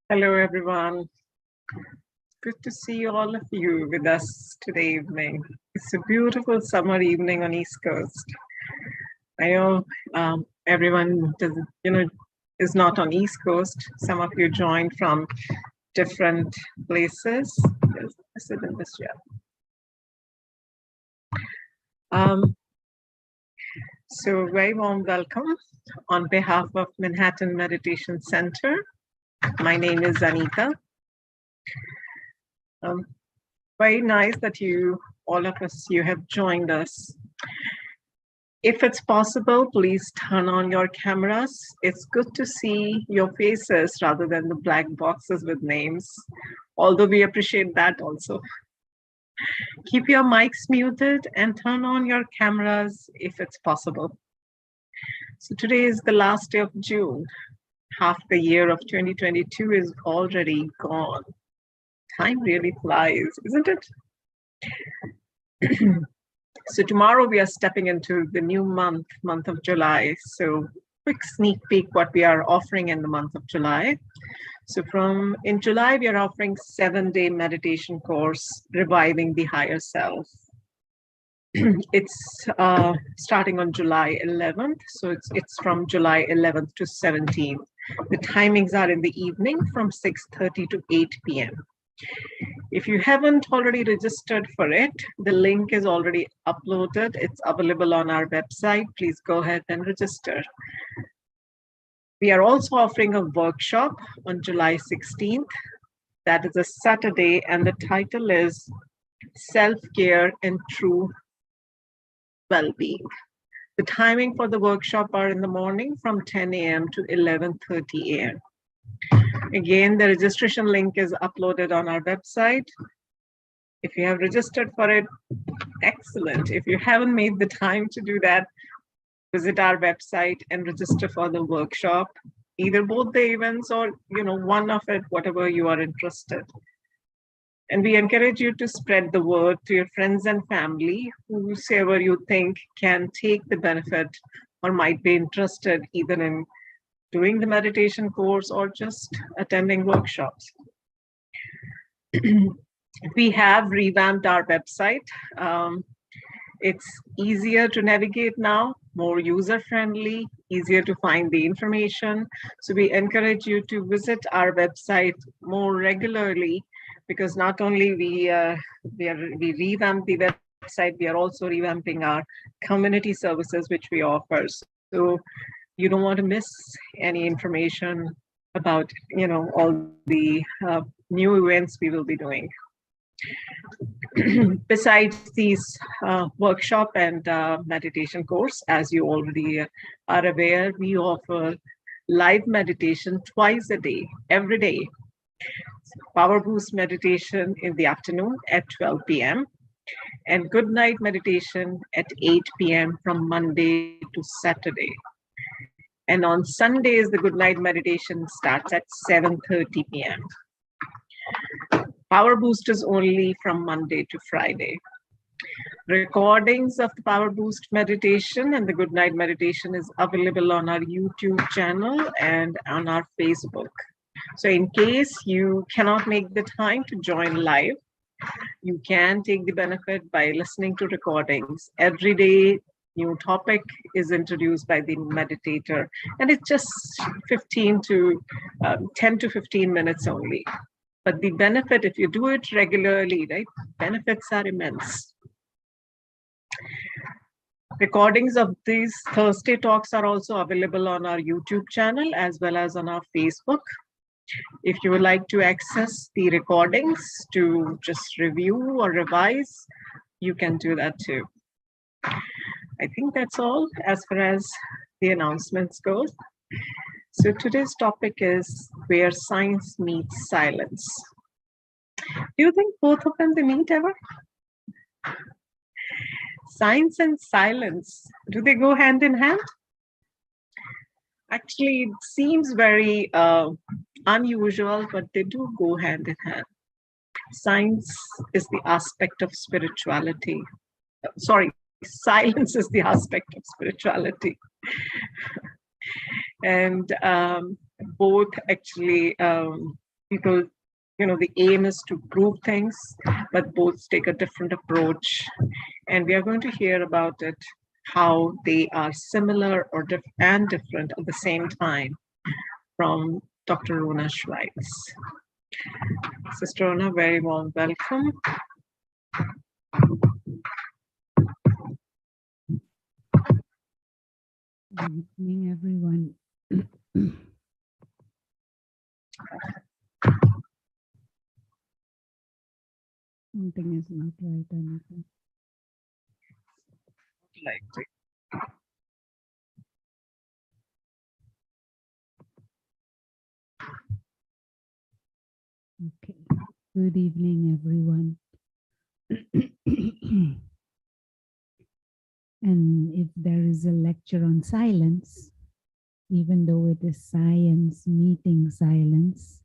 Hello, everyone. Good to see all of you with us today evening. It's a beautiful summer evening on East Coast. I know everyone is not on East Coast. Some of you joined from different places. Yes, I sit in this chair. So very warm welcome on behalf of Manhattan Meditation Center. My name is Anita. Very nice that all of us, you have joined us. If it's possible, please turn on your cameras. It's good to see your faces rather than the black boxes with names, although we appreciate that also. Keep your mics muted and turn on your cameras if it's possible. So today is the last day of June. Half the year of 2022 is already gone. Time really flies, isn't it? So tomorrow we are stepping into the new month of July. So quick sneak peek what we are offering in the month of July. So in July, we are offering 7-day meditation course, Reviving the Higher Self. It's starting on July 11th. So it's from July 11th to 17th. The timings are in the evening from 6:30 to 8 p.m. If you haven't already registered for it, the link is already uploaded. It's available on our website. Please go ahead and register. We are also offering a workshop on July 16th. That is a Saturday, and the title is Self-Care and True Well-Being. The timing for the workshop are in the morning from 10 a.m. to 11:30 a.m. Again, the registration link is uploaded on our website. If you have registered for it, excellent. If you haven't made the time to do that, visit our website and register for the workshop, either both the events or one of it, whatever you are interested. And we encourage you to spread the word to your friends and family, whosoever you think can take the benefit or might be interested either in doing the meditation course or just attending workshops. We have revamped our website. It's easier to navigate now, more user-friendly, easier to find the information. So we encourage you to visit our website more regularly, because not only we revamp the website, we are also revamping our community services which we offer. So you don't want to miss any information about all the new events we will be doing. Besides these workshop and meditation course, as you already are aware, we offer live meditation twice a day, every day. Power Boost meditation in the afternoon at 12 p.m. and good night meditation at 8 p.m. from Monday to Saturday. And on Sundays, the good night meditation starts at 7:30 p.m. Power Boost is only from Monday to Friday. Recordings of the Power Boost meditation and the Good Night meditation is available on our YouTube channel and on our Facebook. So in case you cannot make the time to join live, you can take the benefit by listening to recordings. Every day, new topic is introduced by the meditator, and it's just 10 to 15 minutes only. But the benefit, if you do it regularly, right, benefits are immense. Recordings of these Thursday talks are also available on our YouTube channel as well as on our Facebook. If you would like to access the recordings to just review or revise, you can do that too. I think that's all as far as the announcements go. So today's topic is where science meets silence. Do you think both of them, they meet ever? Science and silence, do they go hand in hand? Actually, it seems very unusual, but they do go hand in hand. Science is the aspect of spirituality. Sorry, silence is the aspect of spirituality. And both actually people, the aim is to prove things, but both take a different approach. And we are going to hear about it, how they are similar or different at the same time from Dr. Rona Schweitz. Sister Rona, very warm welcome. Good evening, everyone. Something is not right, Anita. Okay. Good evening, everyone. And if there is a lecture on silence, even though it is science meeting silence,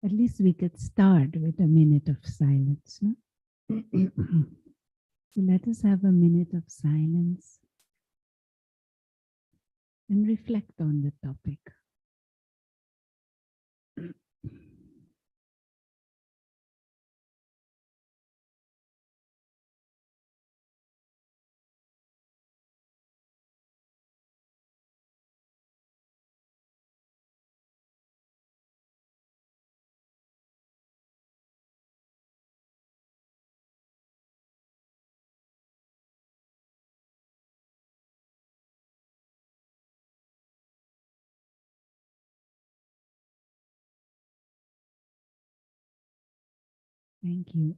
at least we could start with a minute of silence. No? So let us have a minute of silence and reflect on the topic. Thank you.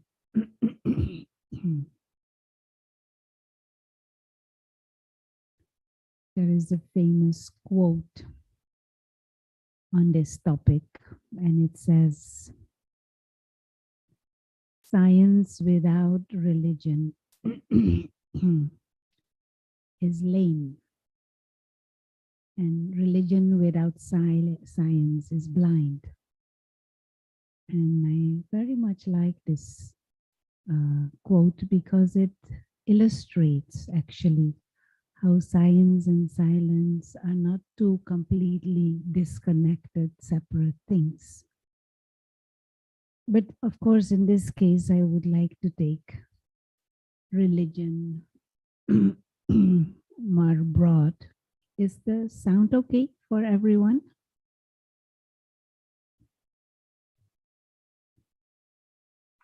There is a famous quote on this topic, and it says, "Science without religion is lame, and religion without science is blind." And I very much like this quote because it illustrates actually how science and silence are not two completely disconnected, separate things. But of course, in this case, I would like to take religion more broad. Is the sound okay for everyone?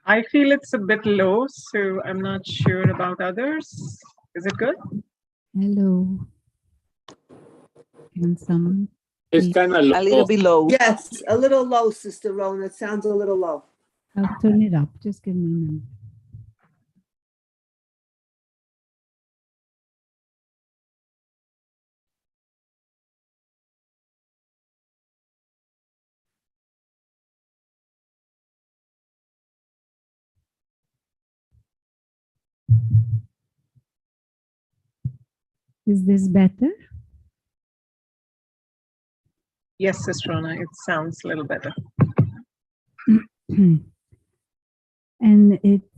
I feel it's a bit low, so I'm not sure about others. Is it good? Hello. Can someone? It's kind of low. A little bit low. Yes, a little low, Sister Rona. It sounds a little low. I'll turn it up. Just give me a minute. Is this better? Yes, Sister Rona, it sounds a little better. And it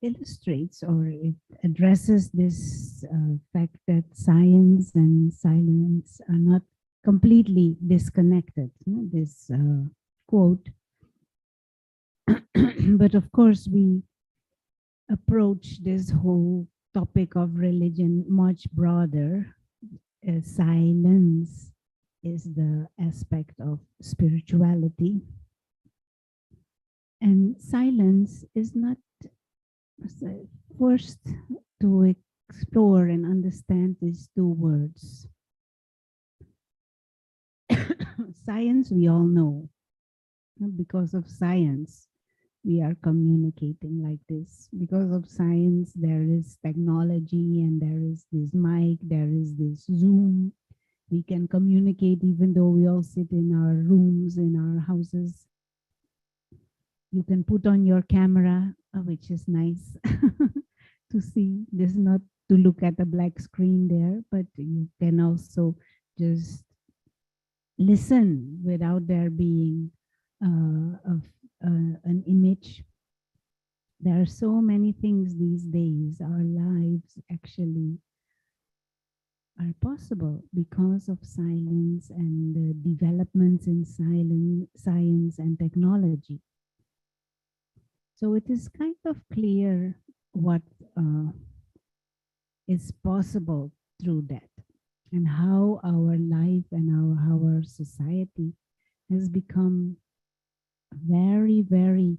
illustrates or it addresses this fact that science and silence are not completely disconnected. This quote. But of course, we approach this whole topic of religion much broader. Silence is the aspect of spirituality. And silence is not forced to explore and understand these two words. Science, we all know. Because of science, we are communicating like this. Because of science, there is technology and there is this mic, there is this Zoom. We can communicate even though we all sit in our rooms, in our houses. You can put on your camera, which is nice to see. This is not to look at a black screen there, but you can also just listen without there being an image. There are so many things these days. Our lives actually are possible because of silence and the developments in science and technology. So it is kind of clear what is possible through that, and how our life and how our society has become very, very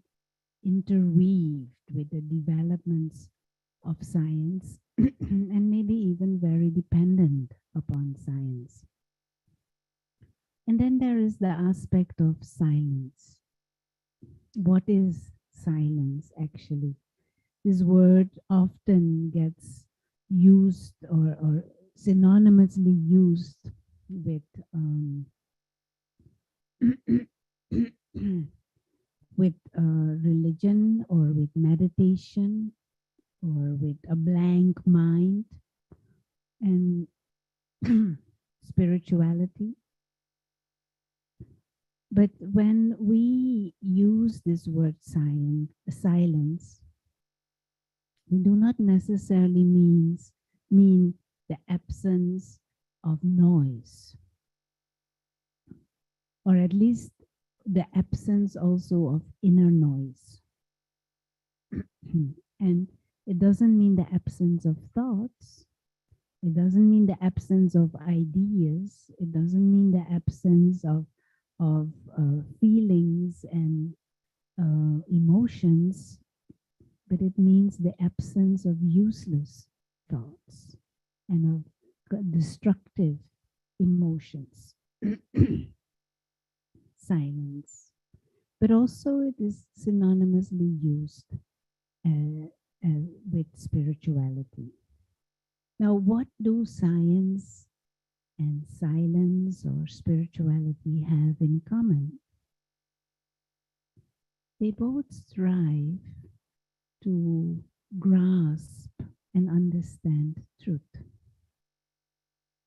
interweaved with the developments of science and maybe even very dependent upon science. And then there is the aspect of silence. What is silence actually? This word often gets used or synonymously used with with religion or with meditation or with a blank mind and spirituality. But when we use this word silence, we do not necessarily mean the absence of noise, or at least the absence also of inner noise. And it doesn't mean the absence of thoughts. It doesn't mean the absence of ideas. It doesn't mean the absence of feelings and emotions, but it means the absence of useless thoughts and of destructive emotions. Silence. But also it is synonymously used with spirituality. Now, what do science and silence or spirituality have in common? They both strive to grasp and understand truth.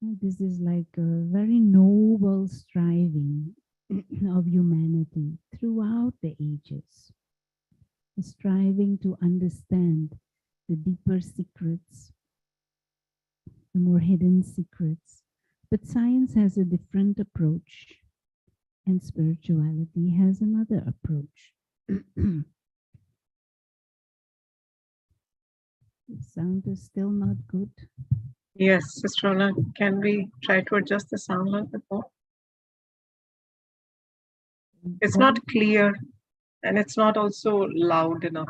This is like a very noble striving of humanity throughout the ages, striving to understand the deeper secrets, the more hidden secrets. But science has a different approach, and spirituality has another approach. The sound is still not good. Yes, Sister Rona, can we try to adjust the sound a little bit more? It's not clear, and it's not also loud enough.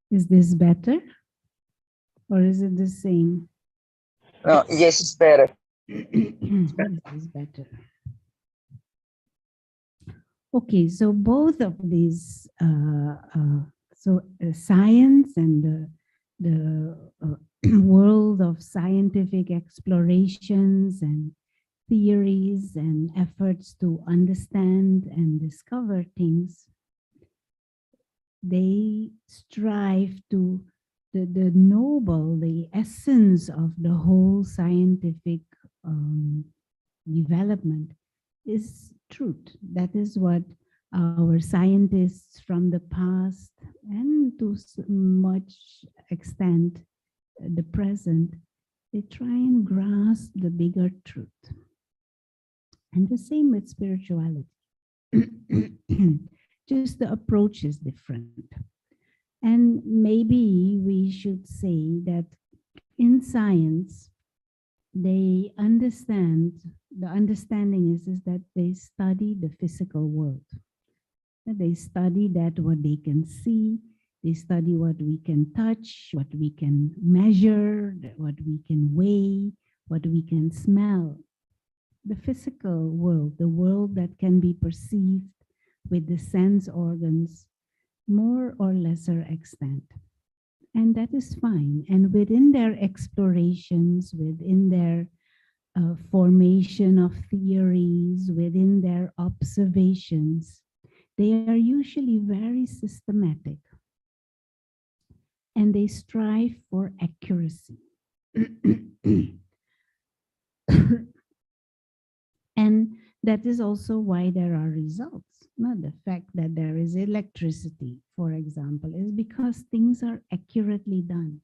Is this better? Or is it the same? Yes, it's better. This is better. Okay, so both of these, science and the world of scientific explorations and theories and efforts to understand and discover things, they strive to the noble, the essence of the whole scientific development is truth. That is what our scientists from the past and to much extent the present, they try and grasp the bigger truth. And the same with spirituality. Just the approach is different. And maybe we should say that in science, they understand, the understanding is that they study the physical world. They study that what they can see, they study what we can touch, what we can measure, what we can weigh, what we can smell. The physical world, the world that can be perceived with the sense organs, more or lesser extent. And that is fine. And within their explorations, within their formation of theories, within their observations, they are usually very systematic and they strive for accuracy. And that is also why there are results. Not the fact that there is electricity, for example, is because things are accurately done.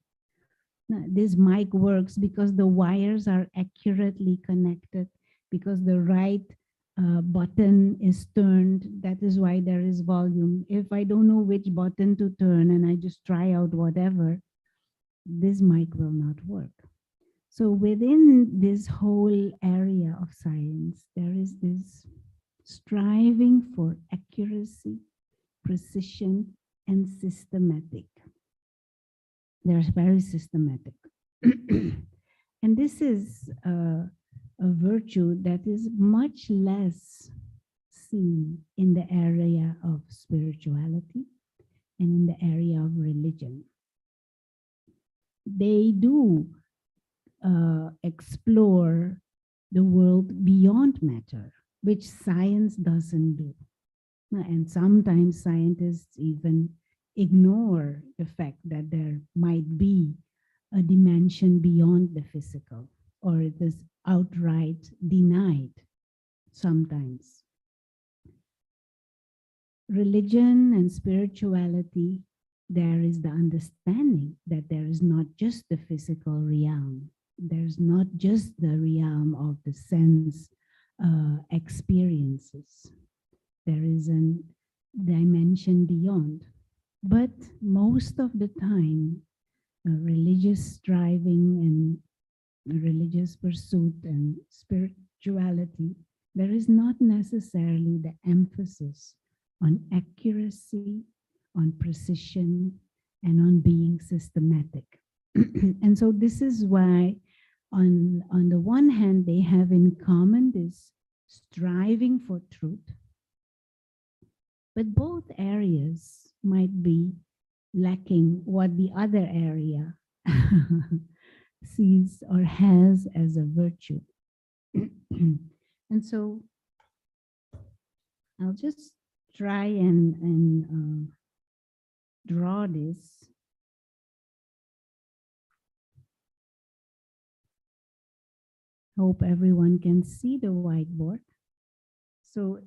Now, this mic works because the wires are accurately connected, because the right button is turned. That is why there is volume. If I don't know which button to turn and I just try out whatever, this mic will not work. So within this whole area of science, there is this striving for accuracy, precision, and systematic. They're very systematic. And this is a virtue that is much less seen in the area of spirituality and in the area of religion. They do explore the world beyond matter, which science doesn't do. And sometimes scientists even ignore the fact that there might be a dimension beyond the physical, or it is outright denied sometimes. Religion and spirituality, there is the understanding that there is not just the physical realm. There's not just the realm of the sense experiences. There is a dimension beyond. But most of the time, religious striving and religious pursuit and spirituality, there is not necessarily the emphasis on accuracy, on precision, and on being systematic. And so this is why on the one hand, they have in common this striving for truth, but both areas might be lacking what the other area sees or has as a virtue. And so I'll just try and draw this. Hope everyone can see the whiteboard. So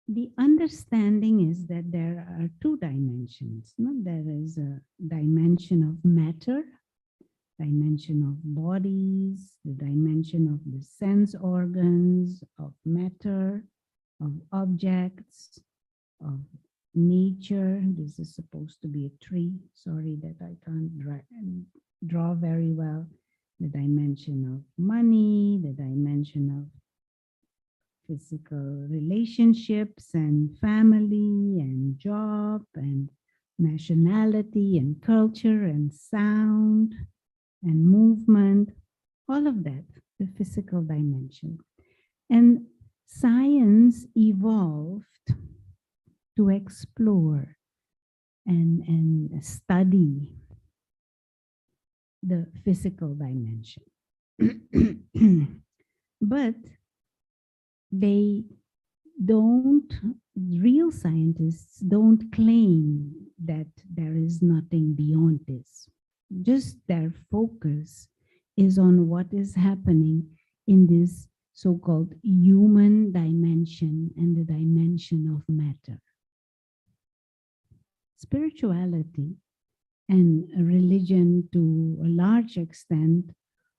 the understanding is that there are two dimensions. No? There is a dimension of matter, dimension of bodies, the dimension of the sense organs, of matter, of objects, of nature. This is supposed to be a tree. Sorry that I can't draw very well. The dimension of money, the dimension of physical relationships and family and job and nationality and culture and sound and movement, all of that, the physical dimension. And science evolved to explore and study the physical dimension. But they don't, real scientists don't claim that there is nothing beyond this. Just their focus is on what is happening in this so-called human dimension and the dimension of matter. Spirituality and religion, to a large extent,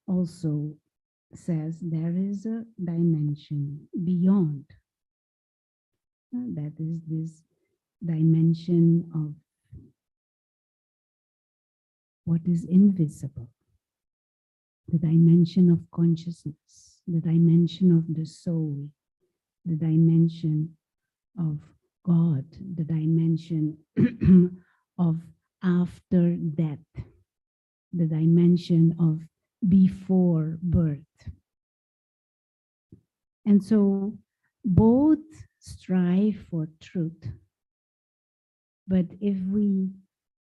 also says there is a dimension beyond. That is this dimension of what is invisible, the dimension of consciousness, the dimension of the soul, the dimension of God, the dimension of after death, the dimension of before birth. And so both strive for truth. But if we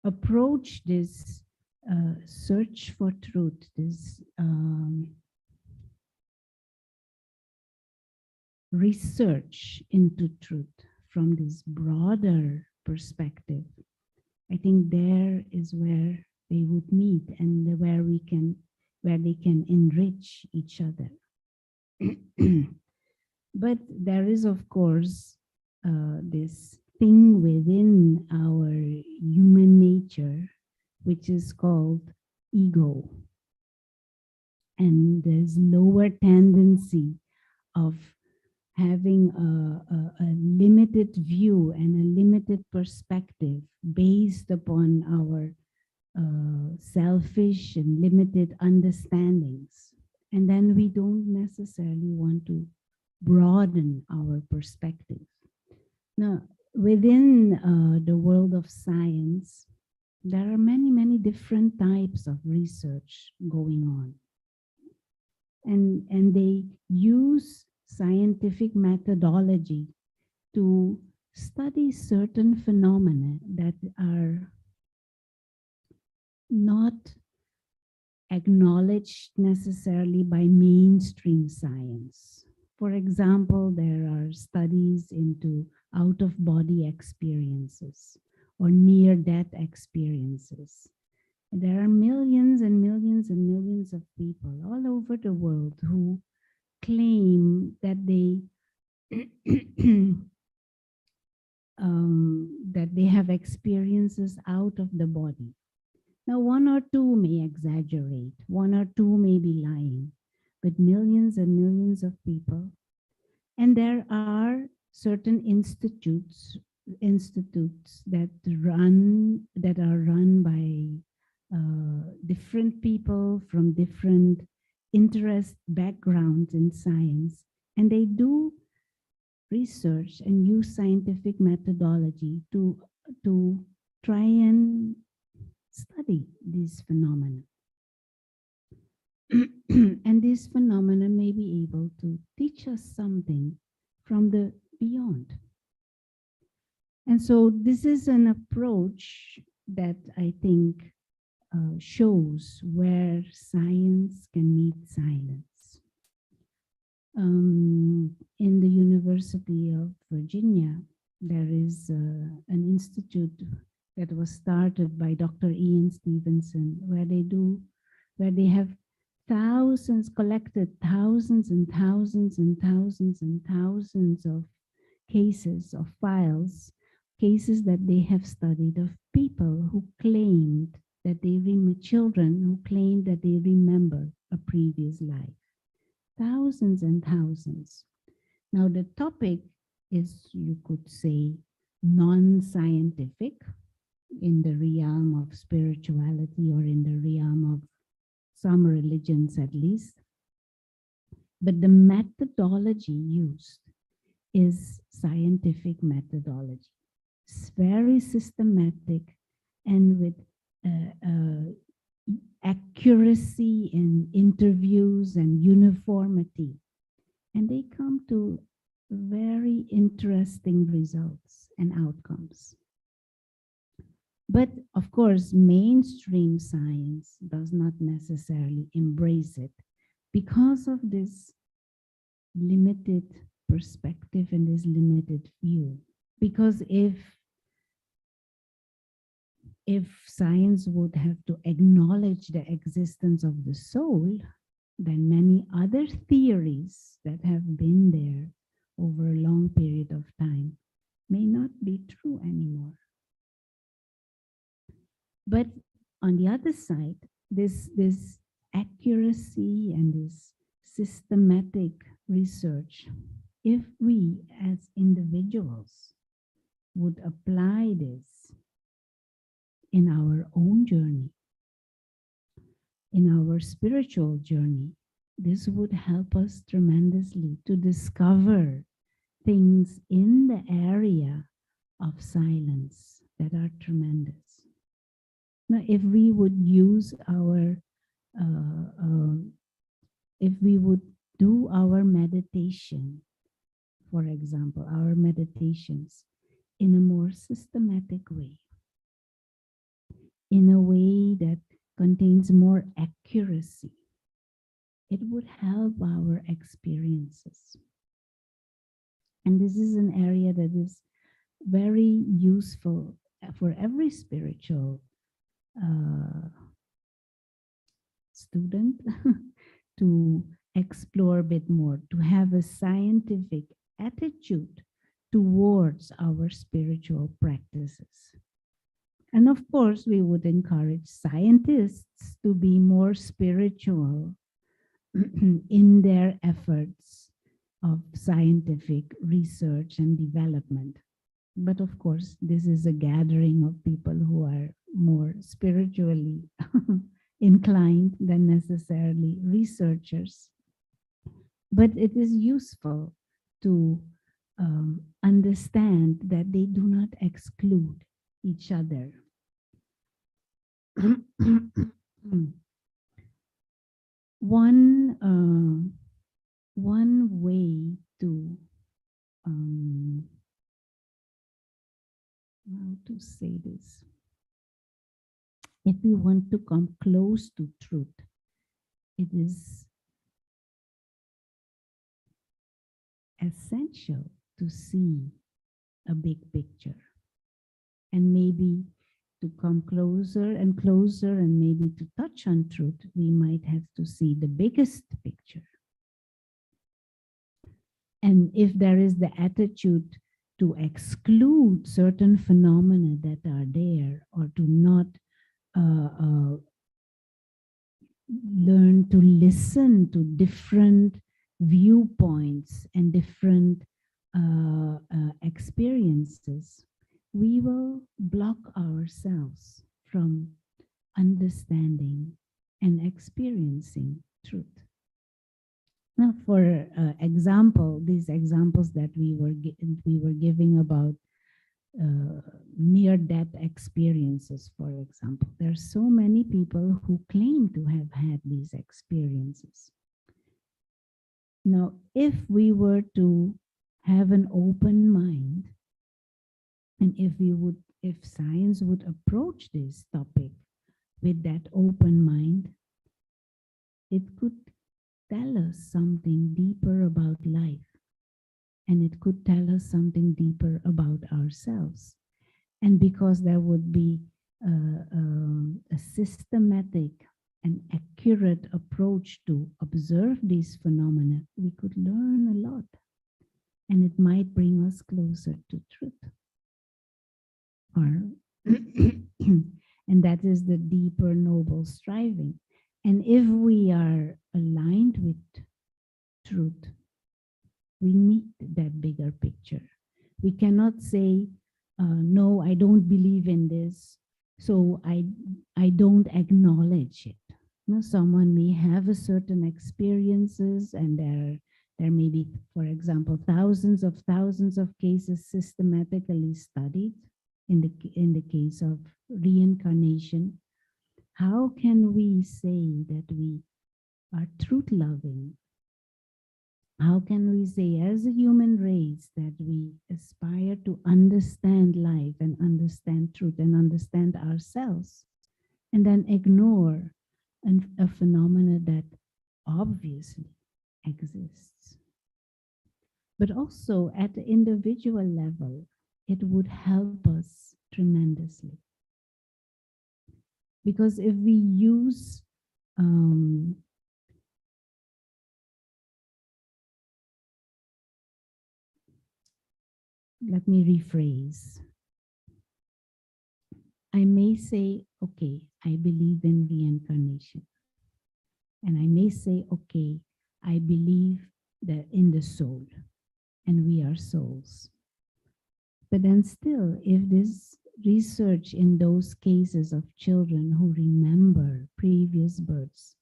approach this search for truth, this research into truth from this broader perspective, I think there is where they would meet and where they can enrich each other. But there is, of course, this thing within our human nature, which is called ego. And there's lower tendency of having a limited view and a limited perspective based upon our selfish and limited understandings. And then we don't necessarily want to broaden our perspective. Now, within the world of science, there are many, many different types of research going on. And they use scientific methodology to study certain phenomena that are not acknowledged necessarily by mainstream science. For example, there are studies into out-of-body experiences or near-death experiences. There are millions and millions and millions of people all over the world who claim that they that they have experiences out of the body. Now, one or two may exaggerate, one or two may be lying, but millions and millions of people. And there are certain institutes that are run by different people from different interest backgrounds in science, and they do research and use scientific methodology to try and study these phenomena. And these phenomena may be able to teach us something from the beyond. And so this is an approach that I think shows where science can meet silence. In the University of Virginia, there is an institute that was started by Dr. Ian Stevenson, where they have collected thousands and thousands and thousands and thousands of cases of files, cases that they have studied of people who claimed that children who claimed that they remember a previous life. Thousands and thousands. Now the topic is, you could say, non-scientific in the realm of spirituality or in the realm of some religions at least. But the methodology used is scientific methodology. It's very systematic and with accuracy in interviews and uniformity. And they come to very interesting results and outcomes. But of course, mainstream science does not necessarily embrace it because of this limited perspective and this limited view. Because if science would have to acknowledge the existence of the soul, then many other theories that have been there over a long period of time may not be true anymore. But on the other side, this accuracy and this systematic research, if we as individuals would apply this in our own journey, in our spiritual journey, this would help us tremendously to discover things in the area of silence that are tremendous. Now, if we would use if we would do our meditation, for example, our meditations in a more systematic way, in a way that contains more accuracy, it would help our experiences. And this is an area that is very useful for every spiritual student to explore a bit more, to have a scientific attitude towards our spiritual practices. And of course, we would encourage scientists to be more spiritual in their efforts of scientific research and development. But of course, this is a gathering of people who are more spiritually inclined than necessarily researchers. But it is useful to understand that they do not exclude each other. One way to how to say this, if we want to come close to truth, it is essential to see a big picture, and maybe to come closer and closer and maybe to touch on truth, we might have to see the biggest picture. And if there is the attitude to exclude certain phenomena that are there, or to not learn to listen to different viewpoints and different experiences, we will block ourselves from understanding and experiencing truth. Now, for example, these examples that we were giving about near-death experiences, for example, there are so many people who claim to have had these experiences. Now, if we were to have an open mind, and if science would approach this topic with that open mind, it could tell us something deeper about life, and it could tell us something deeper about ourselves. And because there would be a systematic and accurate approach to observe these phenomena, we could learn a lot, and it might bring us closer to truth. And that is the deeper noble striving. And if we are aligned with truth, we need that bigger picture. We cannot say, no, I don't believe in this, so I don't acknowledge it. No, someone may have a certain experiences, and there may be, for example, thousands of cases systematically studied in the case of reincarnation. How can we say that we are truth-loving? How can we say as a human race that we aspire to understand life and understand truth and understand ourselves, and then ignore a phenomena that obviously exists? But also at the individual level, it would help us tremendously. Because if we use let me rephrase. I may say, okay, I believe in reincarnation. And I may say, okay, I believe that in the soul, and we are souls. But then still, if this research in those cases of children who remember previous births,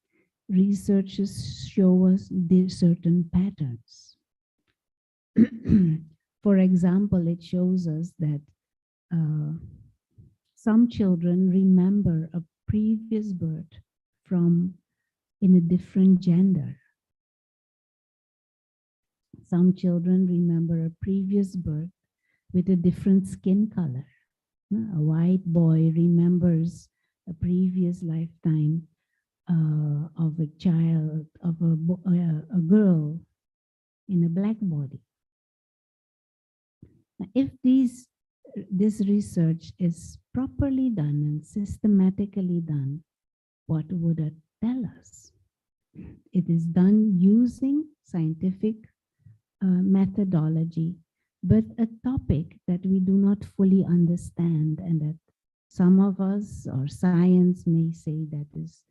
researchers show us these certain patterns. For example, it shows us that some children remember a previous birth in a different gender. Some children remember a previous birth with a different skin color. A white boy remembers a previous lifetime of a child, of a girl in a black body. Now, if this research is properly done and systematically done, what would it tell us? It is done using scientific methodology, but a topic that we do not fully understand, and that some of us or science may say that is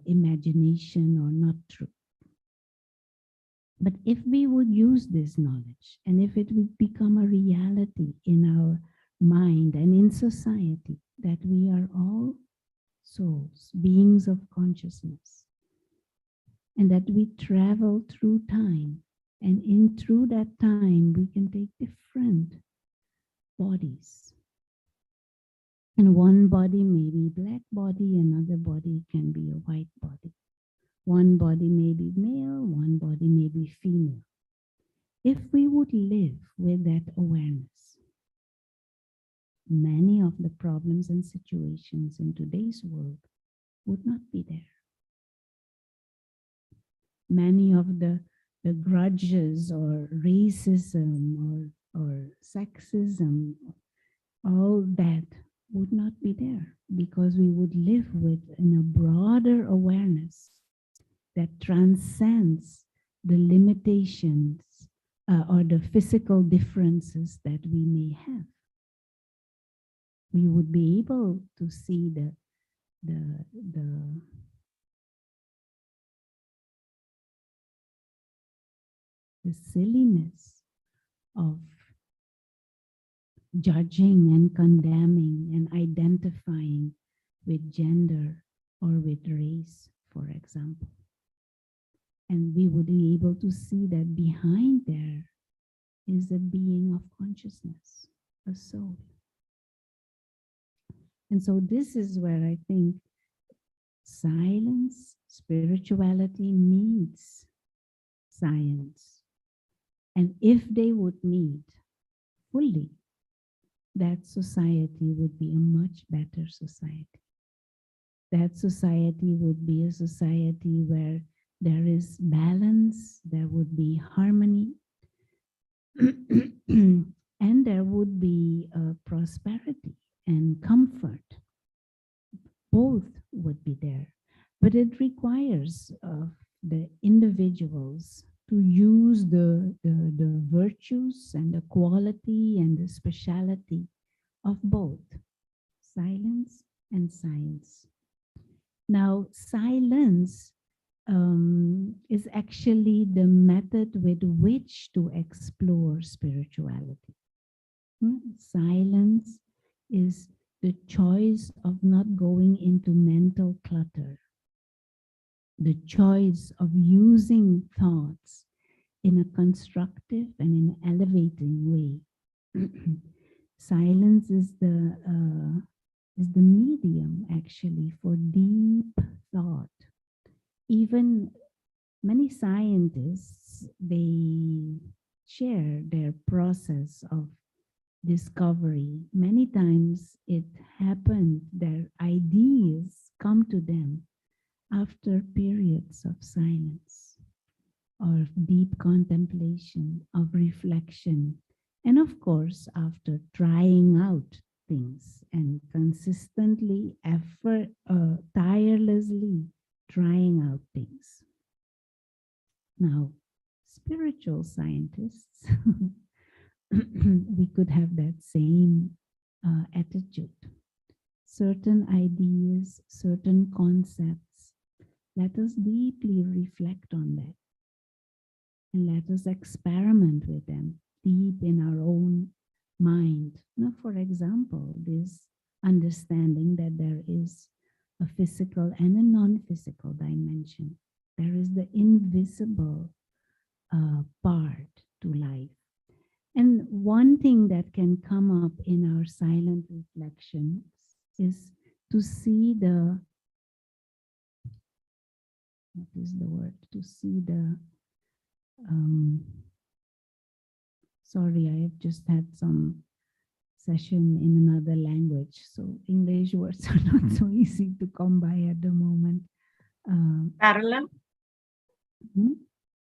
imagination or not true. But if we would use this knowledge, and if it would become a reality in our mind and in society, that we are all souls, beings of consciousness, and that we travel through time, and through that time we can take different bodies. And one body may be black body, another body can be a white body. One body may be male, one body may be female. If we would live with that awareness, many of the problems and situations in today's world would not be there. Many of the grudges or racism or sexism, all that would not be there, because we would live with in a broader awareness that transcends the limitations or the physical differences that we may have. We would be able to see the silliness of judging and condemning and identifying with gender or with race, for example. And we would be able to see that behind there is a being of consciousness, a soul. And so this is where I think silence, spirituality meets science. And if they would meet fully, that society would be a much better society. That society would be a society where there is balance, there would be harmony, and there would be prosperity and comfort. Both would be there, but it requires the individuals to use the virtues and the quality and the speciality of both silence and science. Now, silence is actually the method with which to explore spirituality. Silence is the choice of not going into mental clutter, the choice of using thoughts in a constructive and in an elevating way. Silence is the medium actually for deep thought. Even many scientists, they share their process of discovery. Many times it happened, their ideas come to them after periods of silence, of deep contemplation, of reflection, and of course, after trying out things and consistently, tirelessly trying out things. Now, spiritual scientists, we could have that same attitude. Certain ideas, certain concepts, let us deeply reflect on that. And let us experiment with them deep in our own mind. Now, for example, this understanding that there is a physical and a non-physical dimension. There is the invisible part to life. And one thing that can come up in our silent reflections is to see the, what is the word? To see the, sorry, I have just had some session in another language. So English words are not so easy to come by at the moment. Parallel hmm?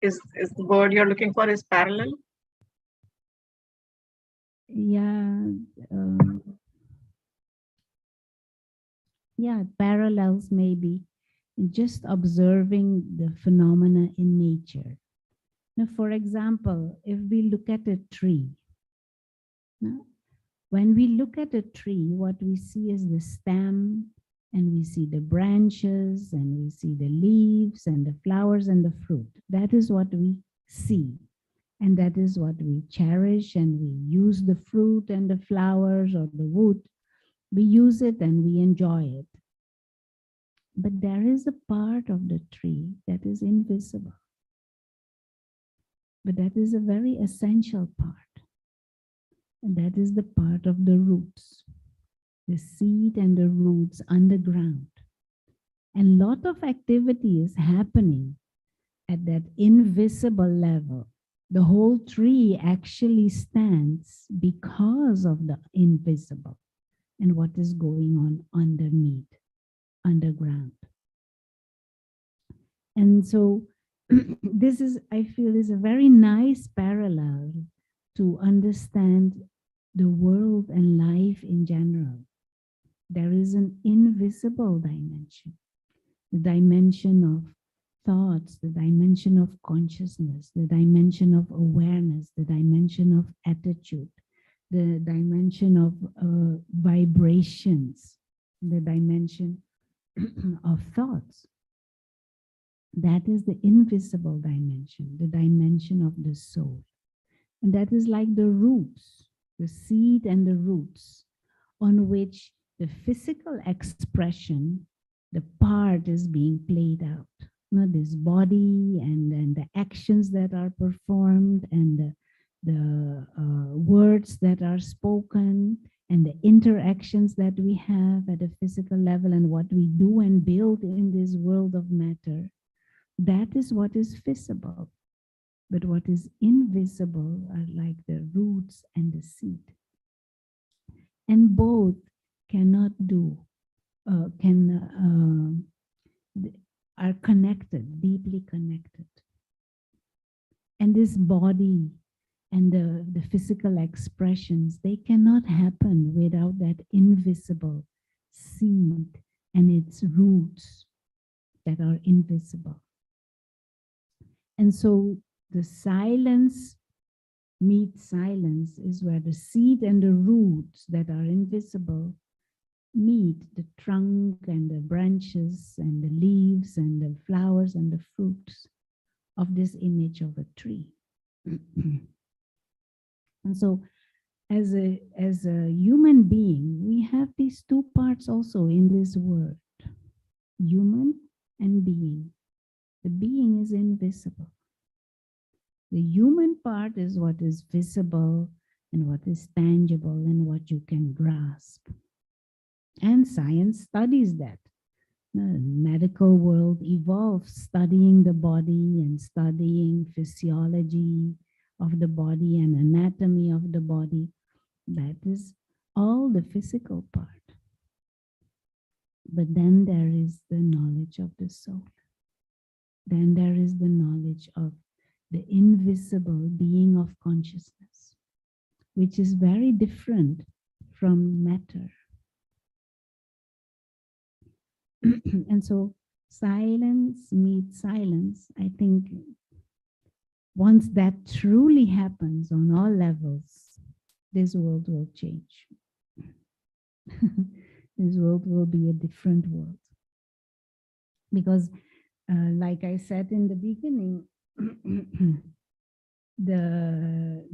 is the word you're looking for is parallel. Yeah. Yeah, parallels maybe in just observing the phenomena in nature. Now, for example, if we look at a tree, no? When we look at a tree, what we see is the stem, and we see the branches, and we see the leaves, and the flowers, and the fruit. That is what we see. And that is what we cherish, and we use the fruit and the flowers or the wood. We use it and we enjoy it. But there is a part of the tree that is invisible. But that is a very essential part. And that is the part of the roots, the seed and the roots underground. And a lot of activity is happening at that invisible level. The whole tree actually stands because of the invisible and what is going on underneath, underground. And so this is, I feel, is a very nice parallel to understand the world and life in general. There is an invisible dimension, the dimension of thoughts, the dimension of consciousness, the dimension of awareness, the dimension of attitude, the dimension of vibrations, the dimension of thoughts. That is the invisible dimension, the dimension of the soul. And that is like the roots, the seed and the roots on which the physical expression, the part is being played out. You know, this body and then the actions that are performed and the words that are spoken and the interactions that we have at a physical level and what we do and build in this world of matter. That is what is visible. But what is invisible are like the roots and the seed. And both cannot do, are connected, deeply connected. And this body and the physical expressions, they cannot happen without that invisible seed and its roots that are invisible. And so the silence meets silence is where the seed and the roots that are invisible meet, the trunk and the branches and the leaves and the flowers and the fruits of this image of a tree. And so as a human being, we have these two parts also in this word, human and being. The being is invisible. The human part is what is visible and what is tangible and what you can grasp. And science studies that. The medical world evolves studying the body and studying physiology of the body and anatomy of the body. That is all the physical part. But then there is the knowledge of the soul. Then there is the knowledge of the invisible being of consciousness, which is very different from matter. And so silence meets silence. I think once that truly happens on all levels, this world will change. This world will be a different world. Because like I said in the beginning, the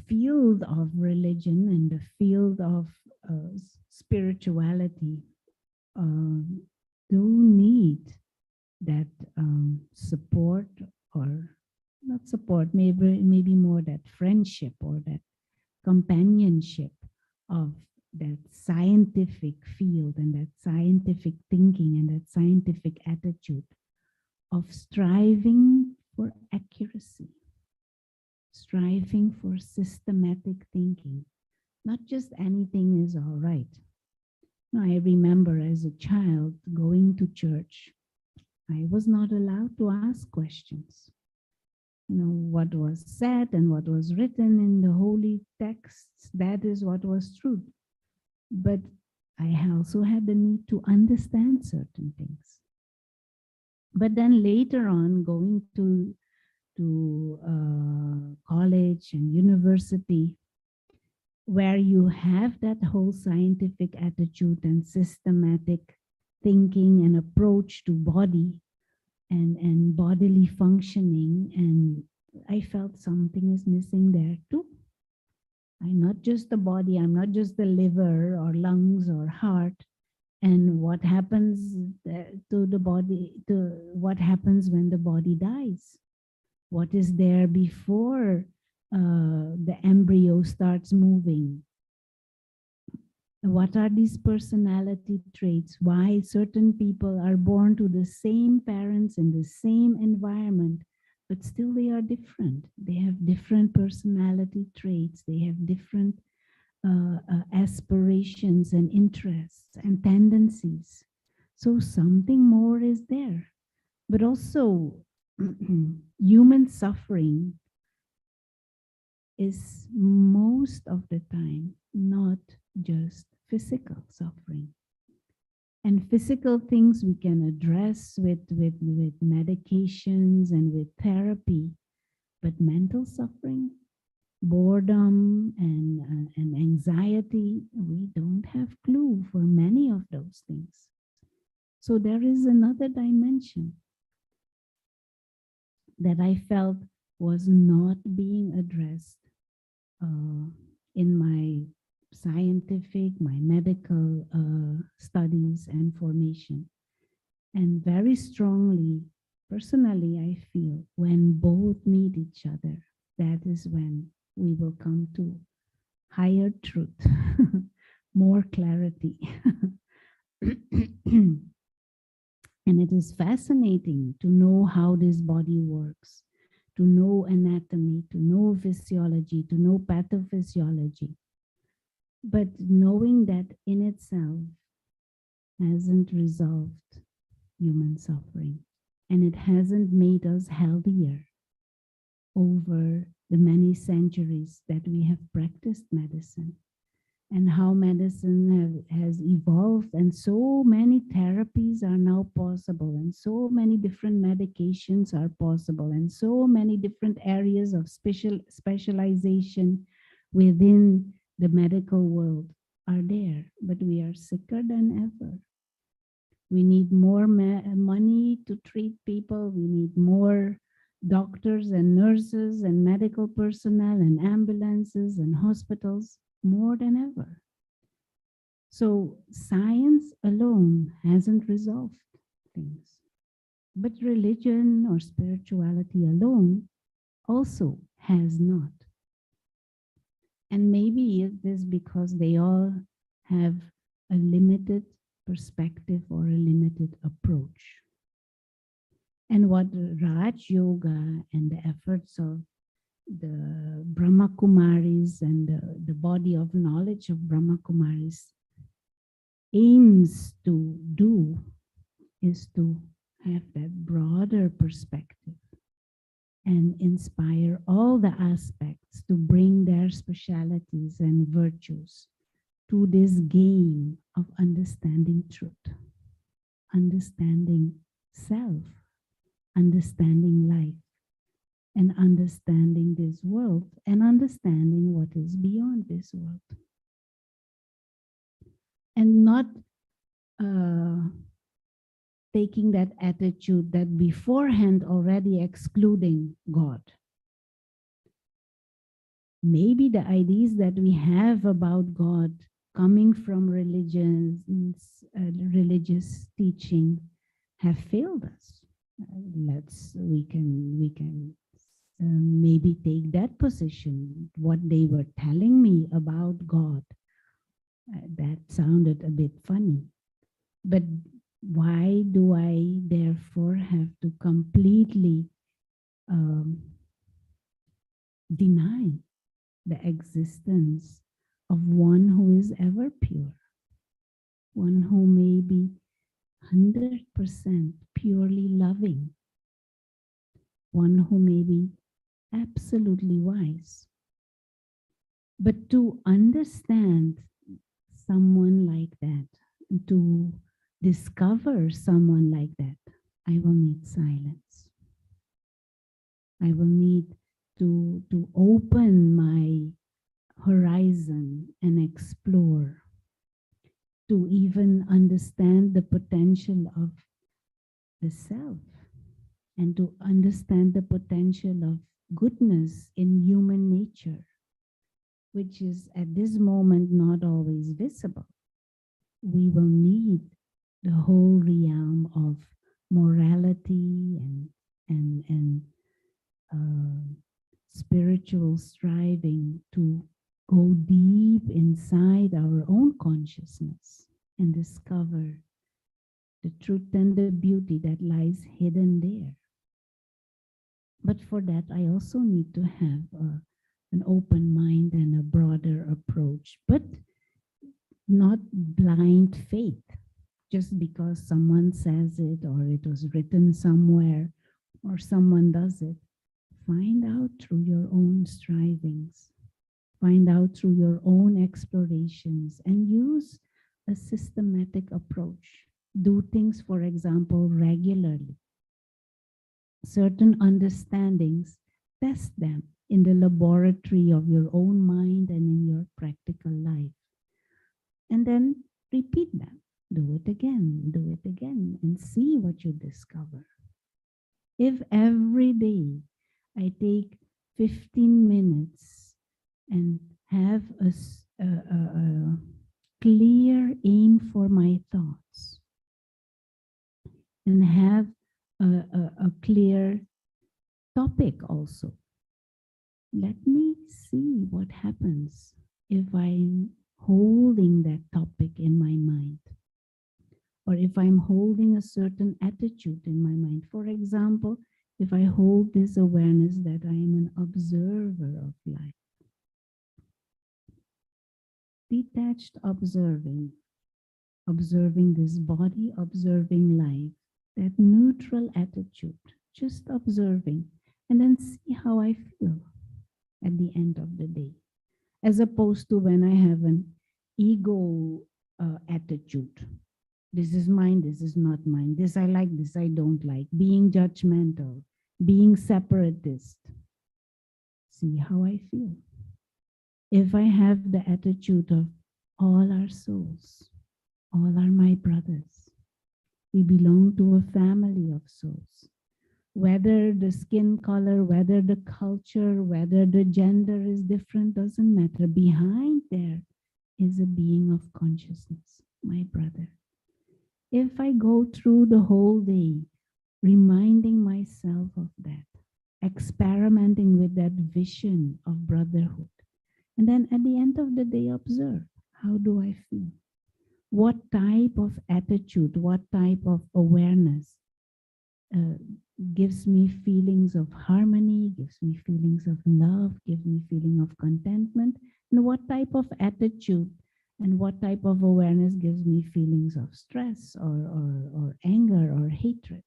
field of religion and the field of spirituality do need that support, or not support, maybe more that friendship or that companionship of that scientific field and that scientific thinking and that scientific attitude of striving for accuracy, striving for systematic thinking, not just anything is all right. Now, I remember as a child going to church, I was not allowed to ask questions. You know, what was said and what was written in the holy texts, that is what was truth. But I also had the need to understand certain things. But then later on, going to college and university, where you have that whole scientific attitude and systematic thinking and approach to body and bodily functioning, and I felt something is missing there too. I'm not just the body, I'm not just the liver or lungs or heart. And what happens to the body, what happens when the body dies? What is there before the embryo starts moving? What are these personality traits? Why certain people are born to the same parents in the same environment, but still they are different. They have different personality traits. They have different aspirations and interests and tendencies. So something more is there. But also human suffering is most of the time not just physical suffering. And physical things we can address with medications and with therapy, but mental suffering, boredom and anxiety, we don't have clue for many of those things. So there is another dimension that I felt was not being addressed in my scientific, my medical studies and formation. And very strongly, personally, I feel when both meet each other, that is when we will come to higher truth, more clarity. And it is fascinating to know how this body works, to know anatomy, to know physiology, to know pathophysiology. But knowing that in itself hasn't resolved human suffering, and it hasn't made us healthier over the many centuries that we have practiced medicine, and how medicine has evolved, and so many therapies are now possible, and so many different medications are possible, and so many different areas of specialization within the medical world are there, but we are sicker than ever. We need more money to treat people. We need more doctors and nurses and medical personnel and ambulances and hospitals, more than ever. So science alone hasn't resolved things, but religion or spirituality alone also has not. And maybe it is because they all have a limited perspective or a limited approach. And what Raj Yoga and the efforts of the Brahma Kumaris and the body of knowledge of Brahma Kumaris aims to do is to have that broader perspective and inspire all the aspects to bring their specialities and virtues to this game of understanding truth, understanding self, understanding life, and understanding this world, and understanding what is beyond this world. And not taking that attitude that beforehand already excluding God. Maybe the ideas that we have about God coming from religious teaching have failed us. We can maybe take that position. What they were telling me about God, that sounded a bit funny, but why do I therefore have to completely deny the existence of one who is ever pure, one who may be 100% purely loving, one who may be absolutely wise. But to understand someone like that, to discover someone like that, I will need silence. I will need to open my horizon and explore, to even understand the potential of the self and to understand the potential of goodness in human nature, which is at this moment not always visible. We will need the whole realm of morality and spiritual striving to go deep inside our own consciousness and discover the truth and the beauty that lies hidden there. But for that, I also need to have an open mind and a broader approach, but not blind faith, just because someone says it or it was written somewhere or someone does it. Find out through your own strivings, find out through your own explorations, and use a systematic approach. Do things, for example, regularly. Certain understandings, test them in the laboratory of your own mind and in your practical life. And then repeat them. Do it again, and see what you discover. If every day I take 15 minutes and have a clear aim for my thoughts and have a clear topic also, let me see what happens if I'm holding that topic in my mind, or if I'm holding a certain attitude in my mind. For example, if I hold this awareness that I am an observer of life, detached observing this body, observing life, that neutral attitude, just observing, and then see how I feel at the end of the day, as opposed to when I have an ego attitude. This is mine, this is not mine. This I like, this I don't like. Being judgmental, being separatist. See how I feel. If I have the attitude of all are souls, all are my brothers. We belong to a family of souls. Whether the skin color, whether the culture, whether the gender is different, doesn't matter. Behind there is a being of consciousness, my brother. If I go through the whole day reminding myself of that, experimenting with that vision of brotherhood, and then at the end of the day observe, how do I feel? What type of attitude, what type of awareness gives me feelings of harmony, gives me feelings of love, gives me feeling of contentment, and what type of attitude and what type of awareness gives me feelings of stress or anger or hatred.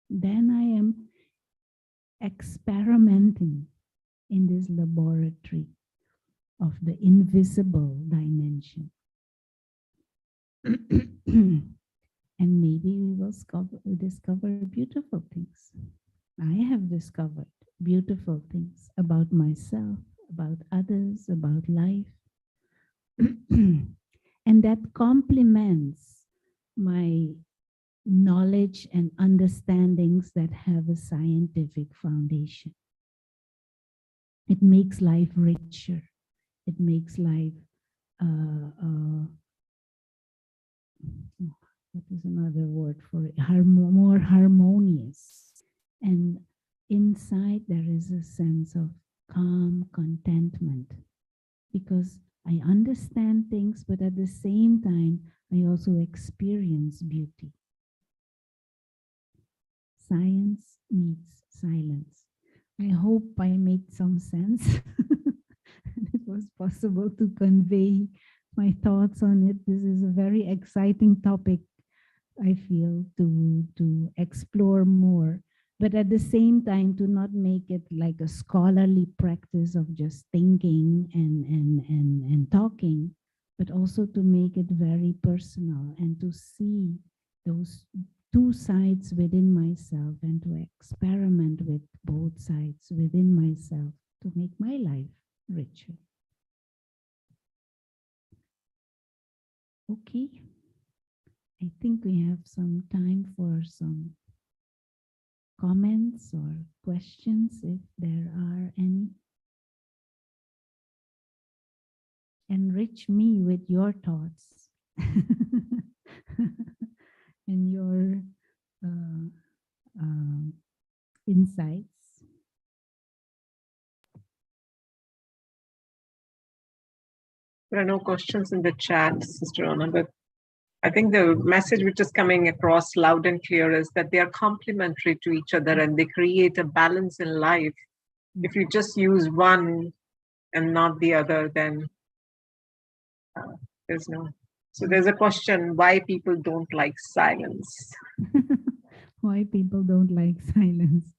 Then I am experimenting in this laboratory of the invisible dimension. And maybe we will discover beautiful things. I have discovered beautiful things about myself, about others, about life. And that complements my knowledge and understandings that have a scientific foundation. It makes life richer. It makes life what is another word for it? More harmonious. And inside there is a sense of calm contentment, because I understand things, but at the same time, I also experience beauty. Science meets silence. I hope I made some sense. It was possible to convey my thoughts on it. This is a very exciting topic, I feel, to explore more, but at the same time to not make it like a scholarly practice of just thinking and talking, but also to make it very personal and to see those two sides within myself and to experiment with both sides within myself to make my life richer. Okay. I think we have some time for some comments or questions, if there are any. Enrich me with your thoughts and your uh, insights. There are no questions in the chat, Sister Rona, but I think the message which is coming across loud and clear is that they are complementary to each other and they create a balance in life. If you just use one and not the other, then there's no. So there's a question why people don't like silence. Why people don't like silence.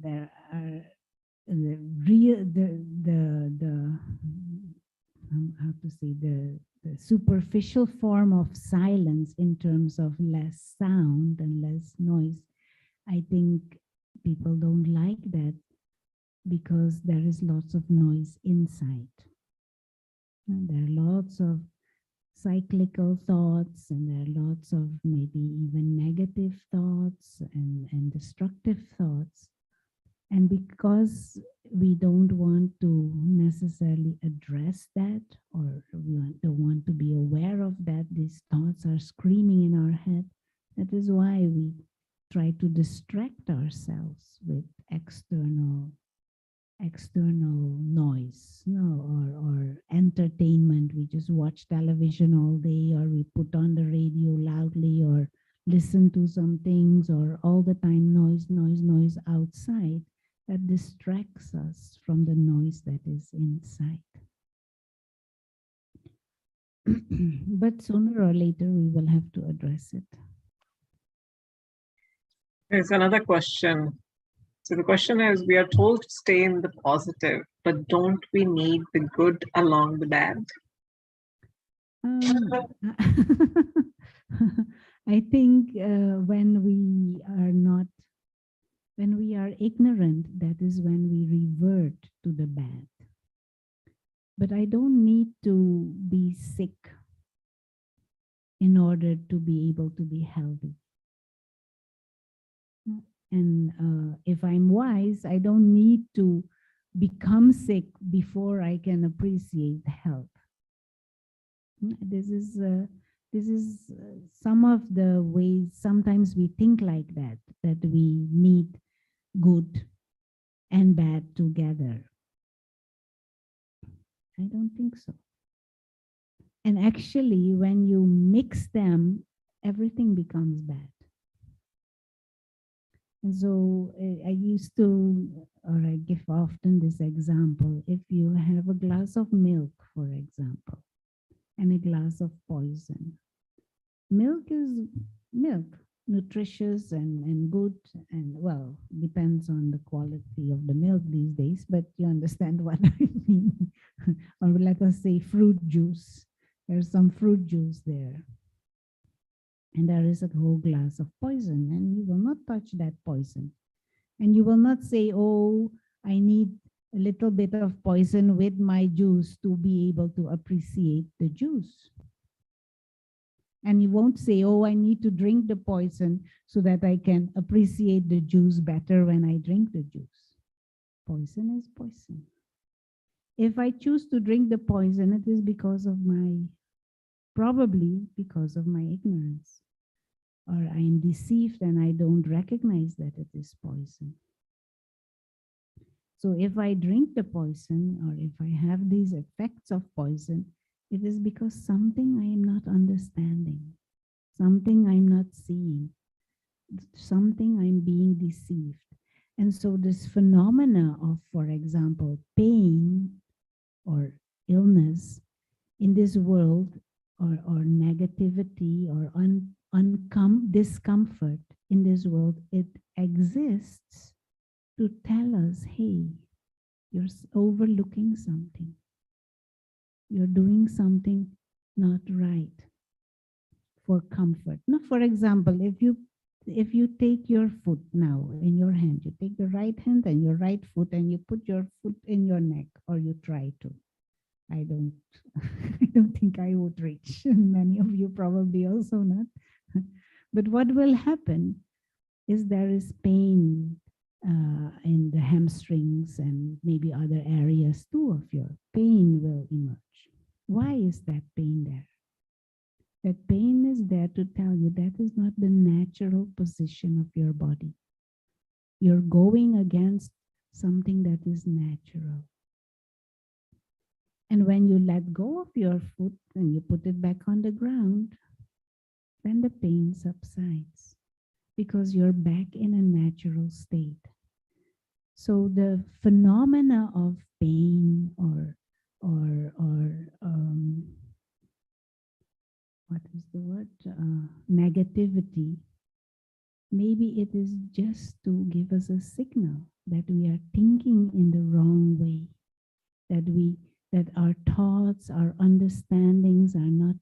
There are the real the how to say the superficial form of silence in terms of less sound and less noise. I think people don't like that because there is lots of noise inside. And there are lots of cyclical thoughts and there are lots of maybe even negative thoughts and destructive thoughts. And because we don't want to necessarily address that, or we don't want to be aware of that, these thoughts are screaming in our head. That is why we try to distract ourselves with external noise, or entertainment. We just watch television all day, or we put on the radio loudly, or listen to some things, or all the time noise outside that distracts us from the noise that is inside. But sooner or later we will have to address it. There's another question. So the question is, we are told to stay in the positive, but don't we need the good along the bad? I think when we are ignorant, that is when we revert to the bad. But I don't need to be sick in order to be able to be healthy. And if I'm wise, I don't need to become sick before I can appreciate health. This is some of the ways sometimes we think like that we need good and bad together. I don't think so. And actually, when you mix them, everything becomes bad. And so I used to, or I give often this example, if you have a glass of milk, for example, and a glass of poison. Milk is milk, nutritious and good, and well, depends on the quality of the milk these days, but you understand what I mean. Or let us say fruit juice. There's some fruit juice there. And there is a whole glass of poison, and you will not touch that poison. And you will not say, oh, I need a little bit of poison with my juice to be able to appreciate the juice. And you won't say, oh, I need to drink the poison so that I can appreciate the juice better when I drink the juice. Poison is poison. If I choose to drink the poison, it is because of probably because of my ignorance. Or I am deceived and I don't recognize that it is poison. So if I drink the poison, or if I have these effects of poison, it is because something I am not understanding. something I'm not seeing, something I'm being deceived. And so this phenomena of, for example, pain or illness in this world, or negativity or discomfort in this world, it exists to tell us, hey, you're overlooking something. You're doing something not right for comfort. Now, for example, if you take your foot now in your hand, you take the right hand and your right foot and you put your foot in your neck, or you try to. I don't I don't think I would reach. Many of you probably also not. But what will happen is there is pain in the hamstrings and maybe other areas too of your pain will emerge. Why is that pain there? That pain is there to tell you that is not the natural position of your body. You're going against something that is natural. And when you let go of your foot and you put it back on the ground, then the pain subsides because you're back in a natural state. So the phenomena of pain or what is the word? Negativity. Maybe it is just to give us a signal that we are thinking in the wrong way, that our thoughts, our understandings are not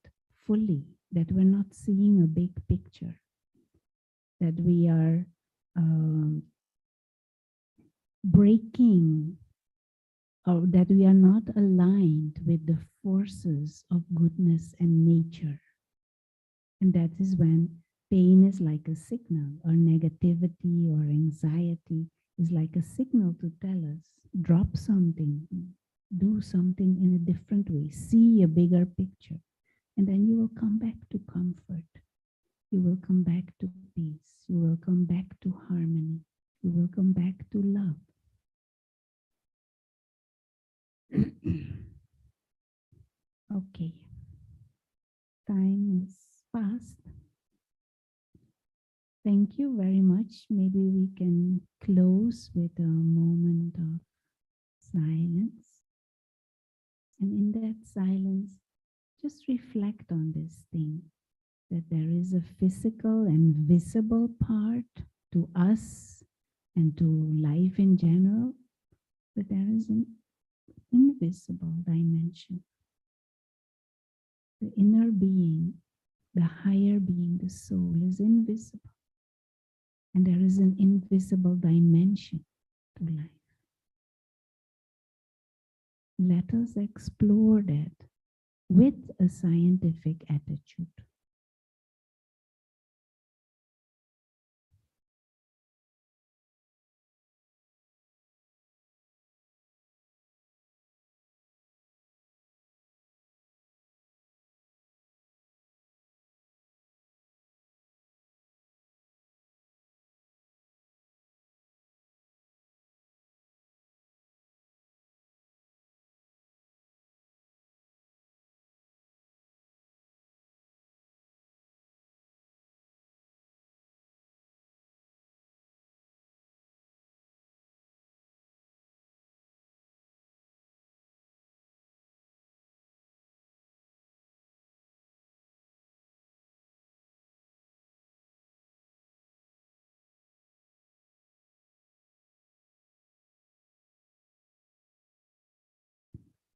fully, that we're not seeing a big picture, that we are breaking, or that we are not aligned with the forces of goodness and nature. And that is when pain is like a signal, or negativity or anxiety is like a signal to tell us, drop something, do something in a different way, see a bigger picture, and then you will come back to comfort. You will come back to peace. You will come back to harmony. You will come back to love. Okay. Time is fast. Thank you very much. Maybe we can close with a moment of silence. And in that silence, just reflect on this thing, that there is a physical and visible part to us and to life in general, but there is an invisible dimension. The inner being, the higher being, the soul, is invisible. And there is an invisible dimension to life. Let us explore that with a scientific attitude.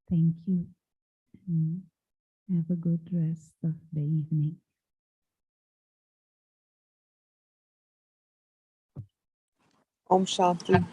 Thank you. And have a good rest of the evening. Om Shanti.